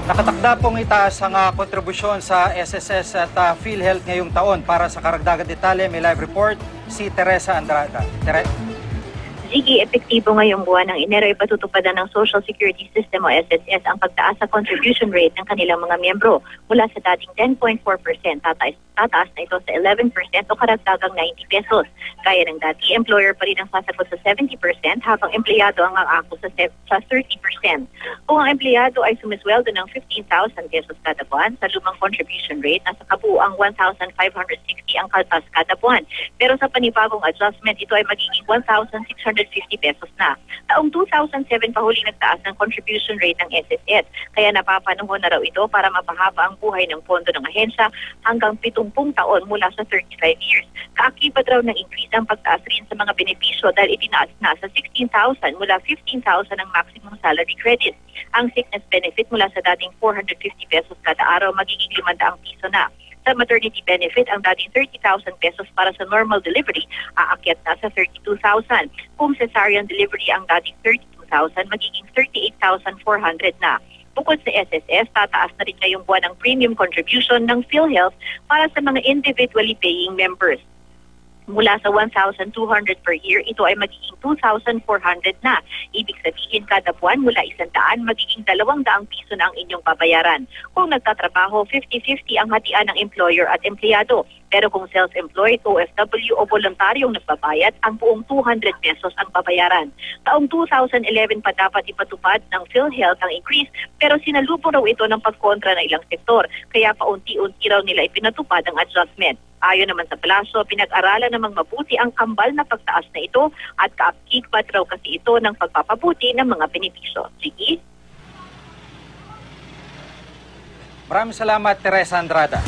Nakatakda pong itaas ang kontribusyon sa SSS at PhilHealth ngayong taon. Para sa karagdagang detalye, may live report si Teresa Andrada. Sige, epektibo ngayong buwan ng Enero ay patutupadan ng Social Security System o SSS ang pagtaas sa contribution rate ng kanilang mga miyembro mula sa dating 10.4%. Tataas na ito sa 11% o karagdagang 90 pesos. Kaya ng dati, employer pa rin ang sasagot sa 70% habang empleyado ang aako sa 30%. Kung ang empleyado ay sumisweldo ng 15,000 pesos kada buwan, sa lumang contribution rate, nasa kabuuang 1,560 ang kaltas kada buwan. Pero sa panibagong adjustment, ito ay magiging 1,650 pesos na. Taong 2007 pa huli nagtaas ng contribution rate ng SSS, kaya napapanahon na raw ito para mapahaba ang buhay ng pondo ng ahensya hanggang 70 taon mula sa 35 years. Kaakibat raw ng increase ang pagtaas rin sa mga benepisyo dahil itinaas na sa 16,000 mula 15,000 ang maximum salary credit. Ang sickness benefit mula sa dating 450 pesos kada araw magiging 500 piso na. Sa maternity benefit, ang dating 30,000 pesos para sa normal delivery, aakyat na sa 32,000. Kung cesarean delivery ang dating 32,000, magiging 38,400 na. Bukod sa SSS, tataas na rin ngayong buwan ang premium contribution ng PhilHealth para sa mga individually paying members. Mula sa 1,200 per year, ito ay magiging 2,400 na. Ibig sabihin, kada buwan mula 100, magiging 200 piso na ang inyong babayaran. Kung nagtatrabaho, 50-50 ang hatian ng employer at empleyado. Pero kung self-employed, OFW o voluntaryong nagbabayad, ang buong 200 pesos ang babayaran. Taong 2011 pa dapat ipatupad ng PhilHealth ang increase, pero sinalubong raw ito ng pagkontra ng ilang sektor. Kaya paunti-unti raw nila ipinatupad ang adjustment. Ayon naman sa palasyo, pinag-aralan namang mabuti ang kambal na pagtaas na ito at kaakibat raw kasi ito ng pagpapabuti ng mga benepisyo. Sige? Maraming salamat, Teresa Andrada.